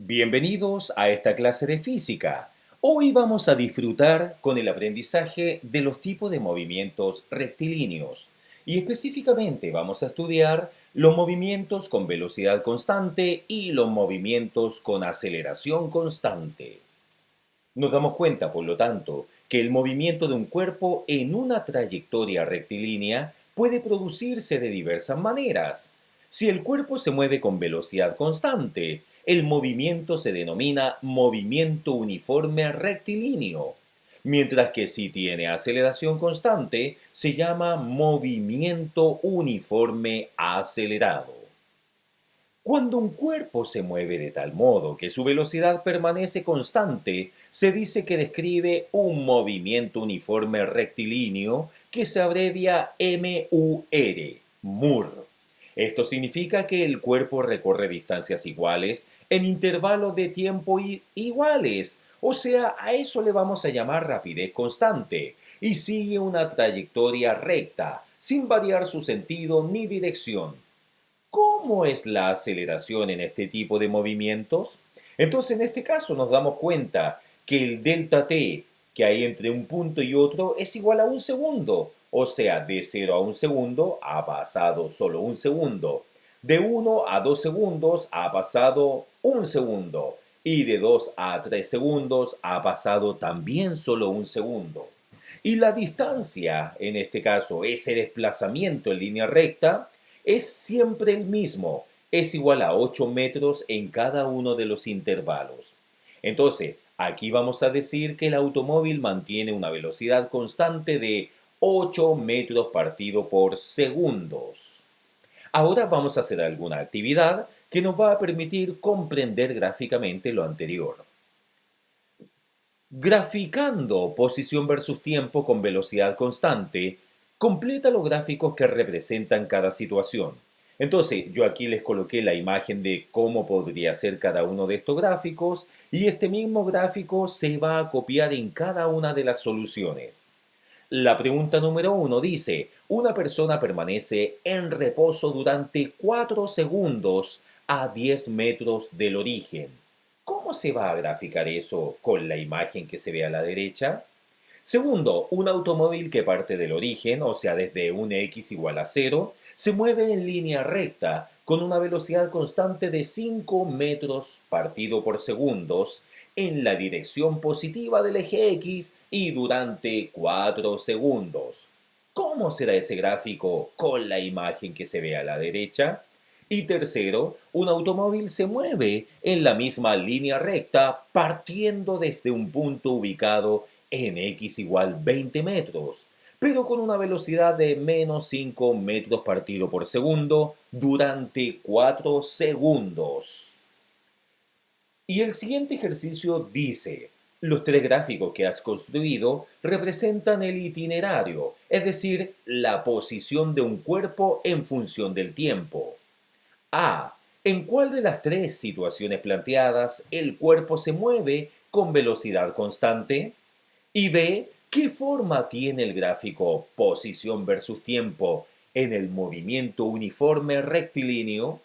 Bienvenidos a esta clase de física. Hoy vamos a disfrutar con el aprendizaje de los tipos de movimientos rectilíneos y específicamente vamos a estudiar los movimientos con velocidad constante y los movimientos con aceleración constante. Nos damos cuenta, por lo tanto, que el movimiento de un cuerpo en una trayectoria rectilínea puede producirse de diversas maneras. Si el cuerpo se mueve con velocidad constante, el movimiento se denomina movimiento uniforme rectilíneo, mientras que si tiene aceleración constante, se llama movimiento uniforme acelerado. Cuando un cuerpo se mueve de tal modo que su velocidad permanece constante, se dice que describe un movimiento uniforme rectilíneo que se abrevia MUR, MUR. Esto significa que el cuerpo recorre distancias iguales en intervalos de tiempo iguales, o sea, a eso le vamos a llamar rapidez constante, y sigue una trayectoria recta, sin variar su sentido ni dirección. ¿Cómo es la aceleración en este tipo de movimientos? Entonces, en este caso nos damos cuenta que el delta t que hay entre un punto y otro es igual a un segundo. O sea, de 0 a un segundo ha pasado solo un segundo. De 1 a 2 segundos ha pasado un segundo. Y de 2 a 3 segundos ha pasado también solo un segundo. Y la distancia, en este caso, ese desplazamiento en línea recta, es siempre el mismo, es igual a 8 metros en cada uno de los intervalos. Entonces, aquí vamos a decir que el automóvil mantiene una velocidad constante de 8 metros partido por segundos. Ahora vamos a hacer alguna actividad que nos va a permitir comprender gráficamente lo anterior. Graficando posición versus tiempo con velocidad constante, completa los gráficos que representan cada situación. Entonces, yo aquí les coloqué la imagen de cómo podría ser cada uno de estos gráficos y este mismo gráfico se va a copiar en cada una de las soluciones. La pregunta número 1 dice, una persona permanece en reposo durante 4 segundos a 10 metros del origen. ¿Cómo se va a graficar eso con la imagen que se ve a la derecha? Segundo, un automóvil que parte del origen, o sea, desde un x igual a 0, se mueve en línea recta con una velocidad constante de 5 metros partido por segundos en la dirección positiva del eje X y durante 4 segundos. ¿Cómo será ese gráfico con la imagen que se ve a la derecha? Y tercero, un automóvil se mueve en la misma línea recta partiendo desde un punto ubicado en x igual 20 metros, pero con una velocidad de menos 5 metros partido por segundo durante 4 segundos. Y el siguiente ejercicio dice, los tres gráficos que has construido representan el itinerario, es decir, la posición de un cuerpo en función del tiempo. A. ¿En cuál de las tres situaciones planteadas el cuerpo se mueve con velocidad constante? Y B. ¿Qué forma tiene el gráfico posición versus tiempo en el movimiento uniforme rectilíneo?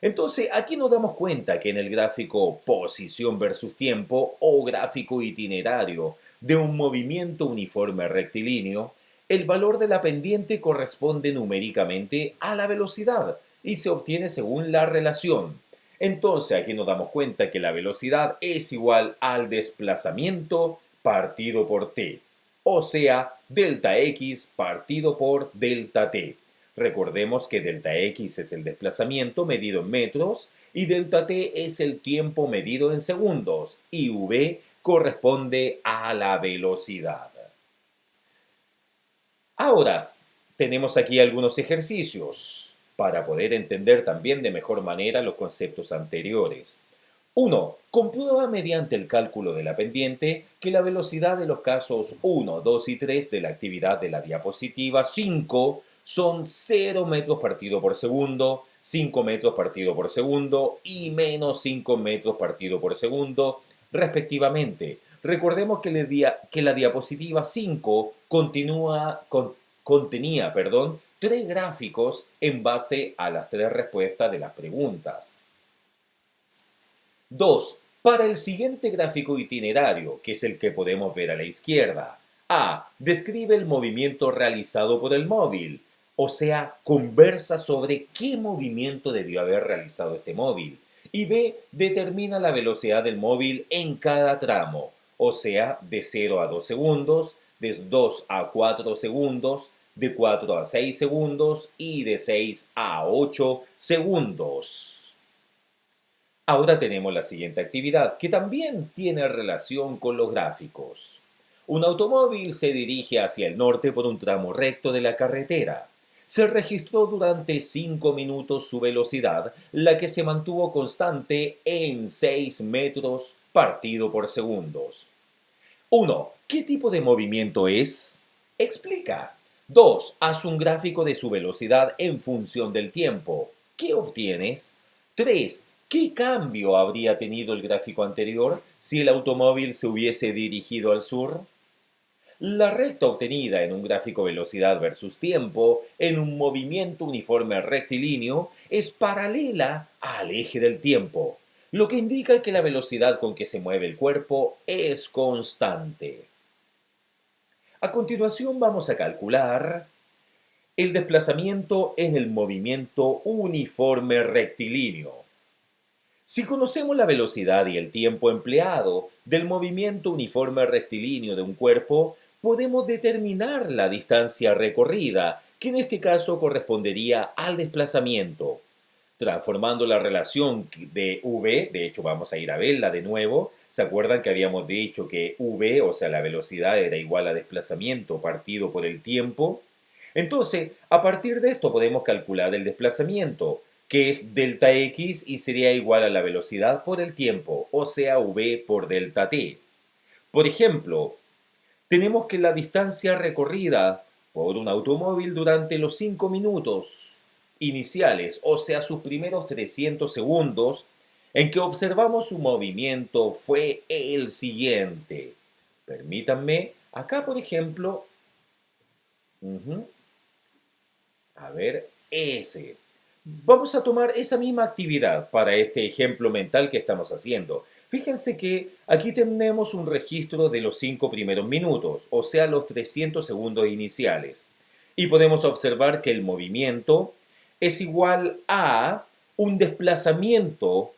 Entonces, aquí nos damos cuenta que en el gráfico posición versus tiempo o gráfico itinerario de un movimiento uniforme rectilíneo, el valor de la pendiente corresponde numéricamente a la velocidad y se obtiene según la relación. Entonces, aquí nos damos cuenta que la velocidad es igual al desplazamiento partido por t, o sea, delta x partido por delta t. Recordemos que delta x es el desplazamiento medido en metros y delta t es el tiempo medido en segundos y v corresponde a la velocidad. Ahora, tenemos aquí algunos ejercicios para poder entender también de mejor manera los conceptos anteriores. 1. Comprueba mediante el cálculo de la pendiente que la velocidad de los casos 1, 2 y 3 de la actividad de la diapositiva 5 son 0 metros partido por segundo, 5 metros partido por segundo y menos 5 metros partido por segundo, respectivamente. Recordemos que la diapositiva 5 contenía, tres gráficos en base a las tres respuestas de las preguntas. 2. Para el siguiente gráfico itinerario, que es el que podemos ver a la izquierda, A. Describe el movimiento realizado por el móvil, o sea, conversa sobre qué movimiento debió haber realizado este móvil. Y B. Determina la velocidad del móvil en cada tramo, o sea, de 0 a 2 segundos, de 2 a 4 segundos, de 4 a 6 segundos y de 6 a 8 segundos. Ahora tenemos la siguiente actividad, que también tiene relación con los gráficos. Un automóvil se dirige hacia el norte por un tramo recto de la carretera. Se registró durante 5 minutos su velocidad, la que se mantuvo constante en 6 metros partido por segundos. 1. ¿Qué tipo de movimiento es? Explica. 2. Haz un gráfico de su velocidad en función del tiempo. ¿Qué obtienes? 3. ¿Qué cambio habría tenido el gráfico anterior si el automóvil se hubiese dirigido al sur? La recta obtenida en un gráfico velocidad versus tiempo en un movimiento uniforme rectilíneo es paralela al eje del tiempo, lo que indica que la velocidad con que se mueve el cuerpo es constante. A continuación vamos a calcular el desplazamiento en el movimiento uniforme rectilíneo. Si conocemos la velocidad y el tiempo empleado del movimiento uniforme rectilíneo de un cuerpo, podemos determinar la distancia recorrida, que en este caso correspondería al desplazamiento. Transformando la relación de v, de hecho vamos a ir a verla de nuevo, ¿se acuerdan que habíamos dicho que v, o sea la velocidad, era igual a desplazamiento partido por el tiempo? Entonces, a partir de esto podemos calcular el desplazamiento, que es delta x y sería igual a la velocidad por el tiempo, o sea v por delta t. Por ejemplo, tenemos que la distancia recorrida por un automóvil durante los 5 minutos iniciales, o sea, sus primeros 300 segundos, en que observamos su movimiento fue el siguiente. Permítanme, acá por ejemplo, a ver, ese. Vamos a tomar esa misma actividad para este ejemplo mental que estamos haciendo. Fíjense que aquí tenemos un registro de los 5 primeros minutos, o sea, los 300 segundos iniciales. Y podemos observar que el movimiento es igual a un desplazamiento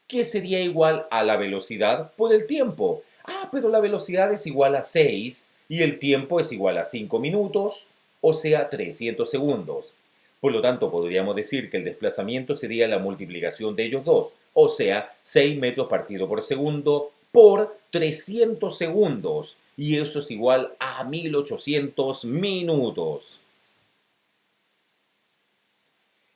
que sería igual a la velocidad por el tiempo. Ah, pero la velocidad es igual a 6 y el tiempo es igual a 5 minutos, o sea, 300 segundos. Por lo tanto, podríamos decir que el desplazamiento sería la multiplicación de ellos dos, o sea, 6 metros partido por segundo por 300 segundos, y eso es igual a 1800 minutos.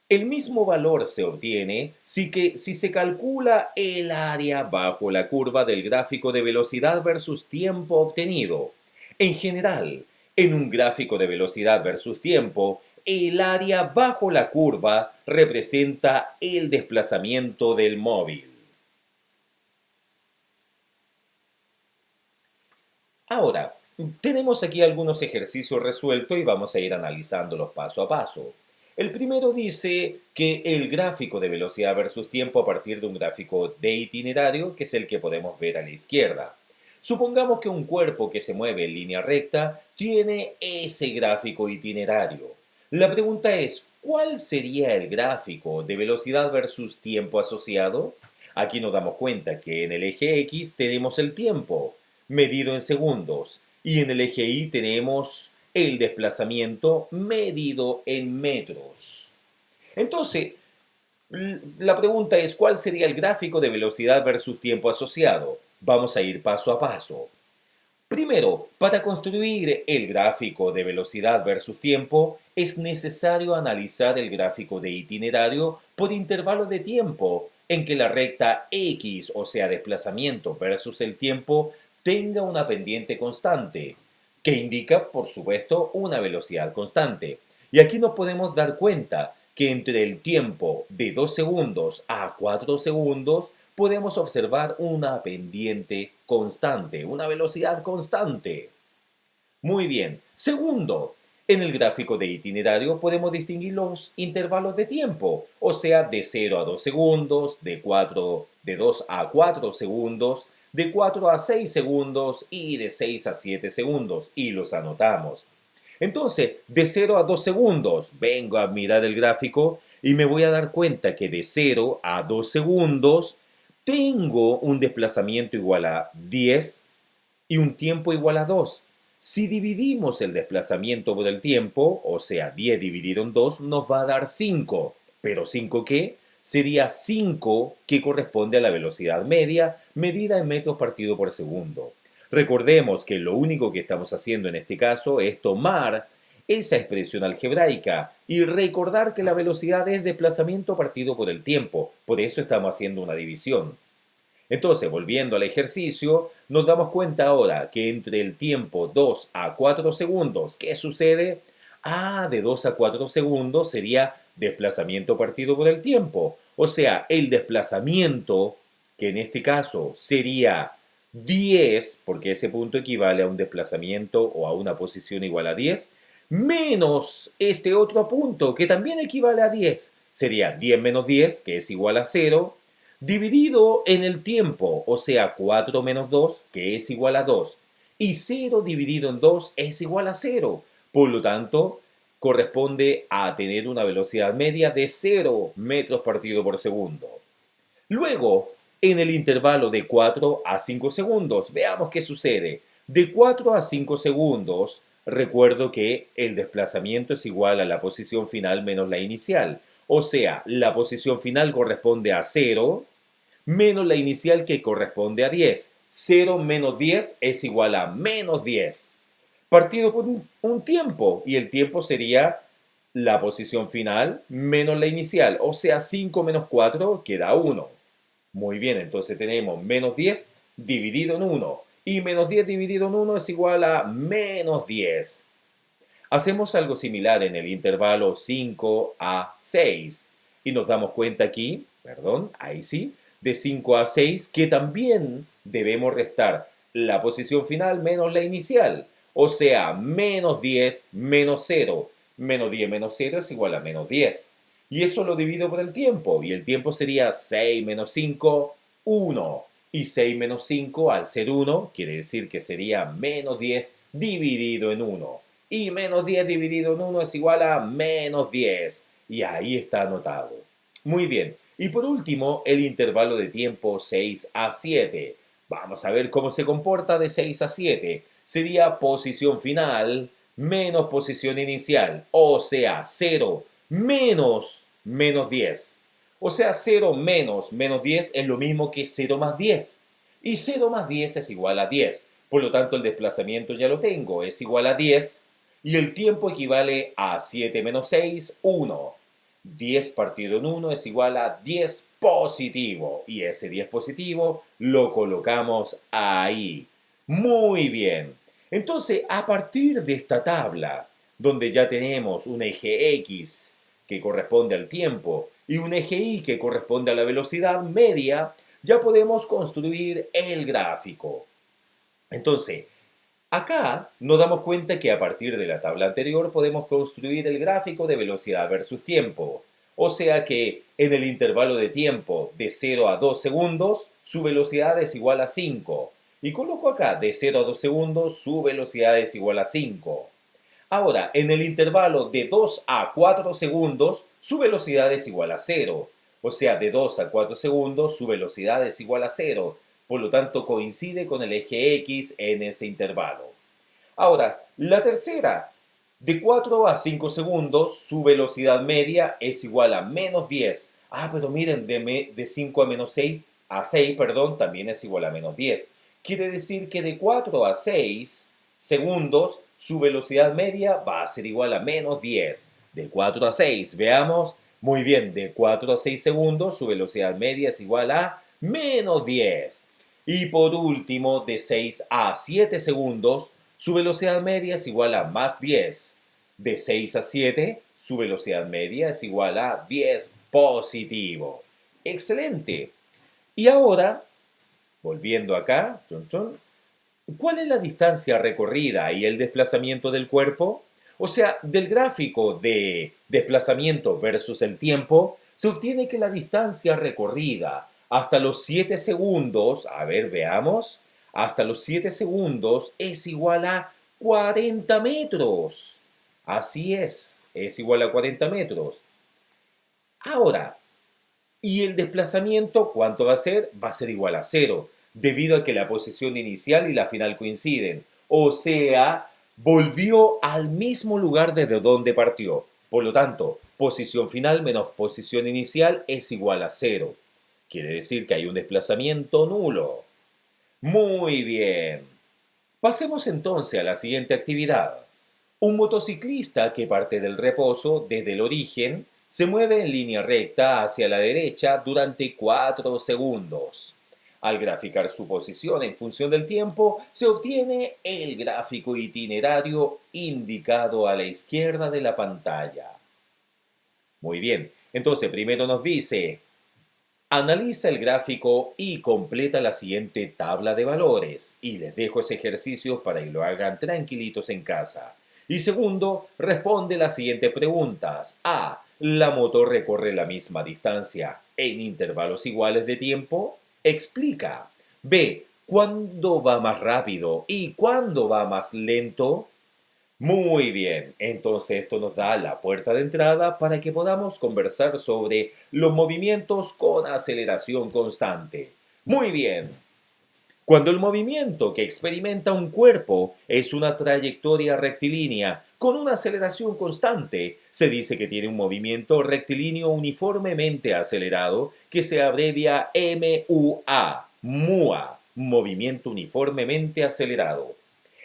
El mismo valor se obtiene si se calcula el área bajo la curva del gráfico de velocidad versus tiempo obtenido. En general, en un gráfico de velocidad versus tiempo, el área bajo la curva representa el desplazamiento del móvil. Ahora, tenemos aquí algunos ejercicios resueltos y vamos a ir analizándolos paso a paso. El primero dice que el gráfico de velocidad versus tiempo a partir de un gráfico de itinerario, que es el que podemos ver a la izquierda. Supongamos que un cuerpo que se mueve en línea recta tiene ese gráfico itinerario. La pregunta es, ¿cuál sería el gráfico de velocidad versus tiempo asociado? Aquí nos damos cuenta que en el eje X tenemos el tiempo, medido en segundos, y en el eje Y tenemos el desplazamiento medido en metros. Entonces, la pregunta es, ¿cuál sería el gráfico de velocidad versus tiempo asociado? Vamos a ir paso a paso. Primero, para construir el gráfico de velocidad versus tiempo, es necesario analizar el gráfico de itinerario por intervalo de tiempo en que la recta X, o sea, desplazamiento versus el tiempo, tenga una pendiente constante, que indica, por supuesto, una velocidad constante. Y aquí nos podemos dar cuenta que entre el tiempo de 2 segundos a 4 segundos podemos observar una pendiente constante, una velocidad constante. Muy bien. Segundo, En el gráfico de itinerario podemos distinguir los intervalos de tiempo, o sea, de 0 a 2 segundos, de 2 a 4 segundos, de 4 a 6 segundos y de 6 a 7 segundos, y los anotamos. Entonces, de 0 a 2 segundos, vengo a mirar el gráfico y me voy a dar cuenta que de 0 a 2 segundos tengo un desplazamiento igual a 10 y un tiempo igual a 2. Si dividimos el desplazamiento por el tiempo, o sea, 10 dividido en 2, nos va a dar 5. ¿Pero 5 qué? Sería 5 que corresponde a la velocidad media medida en metros partido por segundo. Recordemos que lo único que estamos haciendo en este caso es tomar esa expresión algebraica y recordar que la velocidad es desplazamiento partido por el tiempo. Por eso estamos haciendo una división. Entonces, volviendo al ejercicio, nos damos cuenta ahora que entre el tiempo 2 a 4 segundos, ¿qué sucede? De 2 a 4 segundos sería desplazamiento partido por el tiempo. O sea, el desplazamiento, que en este caso sería 10, porque ese punto equivale a un desplazamiento o a una posición igual a 10, menos este otro punto, que también equivale a 10. Sería 10 menos 10, que es igual a 0, dividido en el tiempo, o sea, 4 menos 2, que es igual a 2, y 0 dividido en 2 es igual a 0. Por lo tanto, corresponde a tener una velocidad media de 0 metros partido por segundo. Luego, en el intervalo de 4 a 5 segundos, veamos qué sucede. De 4 a 5 segundos, recuerdo que el desplazamiento es igual a la posición final menos la inicial. O sea, la posición final corresponde a 0 menos la inicial que corresponde a 10. 0 menos 10 es igual a menos 10. Partido por un tiempo, y el tiempo sería la posición final menos la inicial, o sea, 5 menos 4 queda 1. Muy bien, entonces tenemos menos 10 dividido en 1, y menos 10 dividido en 1 es igual a menos 10. Hacemos algo similar en el intervalo 5 a 6 y nos damos cuenta aquí, perdón, ahí sí, de 5 a 6 que también debemos restar la posición final menos la inicial, o sea, menos 10 menos 0. Menos 10 menos 0 es igual a menos 10. Y eso lo divido por el tiempo, y el tiempo sería 6 menos 5, 1. Y 6 menos 5 al ser 1 quiere decir que sería menos 10 dividido en 1. Y menos 10 dividido en 1 es igual a menos 10. Y ahí está anotado. Muy bien. Y por último, el intervalo de tiempo 6 a 7. Vamos a ver cómo se comporta de 6 a 7. Sería posición final menos posición inicial. O sea, 0 menos menos 10. O sea, 0 menos menos 10 es lo mismo que 0 más 10. Y 0 más 10 es igual a 10. Por lo tanto, el desplazamiento ya lo tengo. Es igual a 10 y el tiempo equivale a 7 menos 6, 1. 10 partido en 1 es igual a 10 positivo. Y ese 10 positivo lo colocamos ahí. Muy bien. Entonces, a partir de esta tabla, donde ya tenemos un eje X que corresponde al tiempo y un eje Y que corresponde a la velocidad media, ya podemos construir el gráfico. Entonces, acá nos damos cuenta que a partir de la tabla anterior podemos construir el gráfico de velocidad versus tiempo. O sea que en el intervalo de tiempo de 0 a 2 segundos, su velocidad es igual a 5. Y coloco acá de 0 a 2 segundos, su velocidad es igual a 5. Ahora, en el intervalo de 2 a 4 segundos, su velocidad es igual a 0. O sea, de 2 a 4 segundos, su velocidad es igual a 0. Por lo tanto, coincide con el eje X en ese intervalo. Ahora, la tercera, de 4 a 5 segundos, su velocidad media es igual a menos 10. Pero miren, de 5 a menos 6, a 6, perdón, también es igual a menos 10. Quiere decir que de 4 a 6 segundos, su velocidad media va a ser igual a menos 10. De 4 a 6, veamos. Muy bien, de 4 a 6 segundos, su velocidad media es igual a menos 10. Y por último, de 6 a 7 segundos, su velocidad media es igual a más 10. De 6 a 7, su velocidad media es igual a 10 positivo. Excelente. Y ahora, volviendo acá, chun, chun, ¿cuál es la distancia recorrida y el desplazamiento del cuerpo? O sea, del gráfico de desplazamiento versus el tiempo, se obtiene que la distancia recorrida hasta los 7 segundos, a ver, veamos, hasta los 7 segundos es igual a 40 metros. Así es igual a 40 metros. Ahora, ¿y el desplazamiento cuánto va a ser? Va a ser igual a cero, debido a que la posición inicial y la final coinciden. O sea, volvió al mismo lugar desde donde partió. Por lo tanto, posición final menos posición inicial es igual a cero. Quiere decir que hay un desplazamiento nulo. Muy bien. Pasemos entonces a la siguiente actividad. Un motociclista que parte del reposo desde el origen se mueve en línea recta hacia la derecha durante 4 segundos. Al graficar su posición en función del tiempo, se obtiene el gráfico itinerario indicado a la izquierda de la pantalla. Muy bien, entonces primero nos dice, analiza el gráfico y completa la siguiente tabla de valores. Y les dejo ese ejercicio para que lo hagan tranquilitos en casa. Y segundo, responde las siguientes preguntas. A. ¿La moto recorre la misma distancia en intervalos iguales de tiempo? Explica. B. ¿Cuándo va más rápido y cuándo va más lento? Muy bien, entonces esto nos da la puerta de entrada para que podamos conversar sobre los movimientos con aceleración constante. Muy bien, cuando el movimiento que experimenta un cuerpo es una trayectoria rectilínea con una aceleración constante, se dice que tiene un movimiento rectilíneo uniformemente acelerado que se abrevia MUA, movimiento uniformemente acelerado.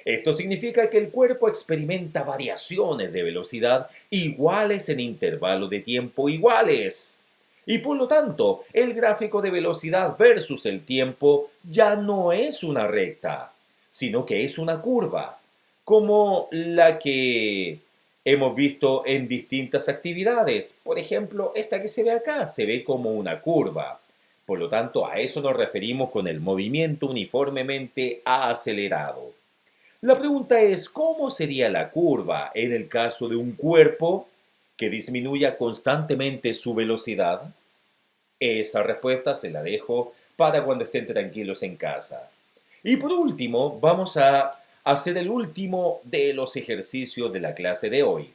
Esto significa que el cuerpo experimenta variaciones de velocidad iguales en intervalos de tiempo iguales. Y por lo tanto, el gráfico de velocidad versus el tiempo ya no es una recta, sino que es una curva, como la que hemos visto en distintas actividades. Por ejemplo, esta que se ve acá se ve como una curva. Por lo tanto, a eso nos referimos con el movimiento uniformemente acelerado. La pregunta es, ¿cómo sería la curva en el caso de un cuerpo que disminuya constantemente su velocidad? Esa respuesta se la dejo para cuando estén tranquilos en casa. Y por último, vamos a hacer el último de los ejercicios de la clase de hoy.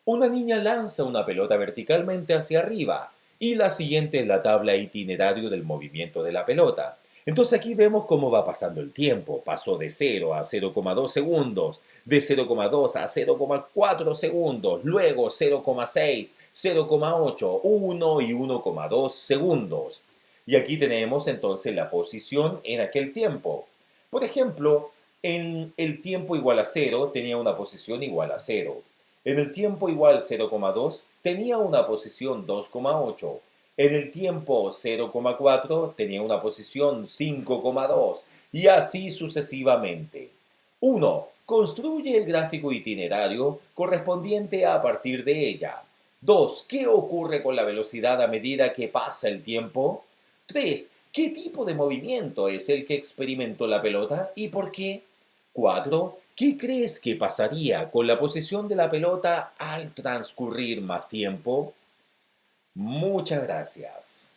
Una niña lanza una pelota verticalmente hacia arriba y la siguiente es la tabla itinerario del movimiento de la pelota. Entonces aquí vemos cómo va pasando el tiempo. Pasó de 0 a 0,2 segundos, de 0,2 a 0,4 segundos, luego 0,6, 0,8, 1 y 1,2 segundos. Y aquí tenemos entonces la posición en aquel tiempo. Por ejemplo, en el tiempo igual a 0 tenía una posición igual a 0. En el tiempo igual 0,2 tenía una posición 2,8. En el tiempo 0,4 tenía una posición 5,2 y así sucesivamente. 1. Construye el gráfico itinerario correspondiente a partir de ella. 2. ¿Qué ocurre con la velocidad a medida que pasa el tiempo? 3. ¿Qué tipo de movimiento es el que experimentó la pelota y por qué? 4. ¿Qué crees que pasaría con la posición de la pelota al transcurrir más tiempo? Muchas gracias.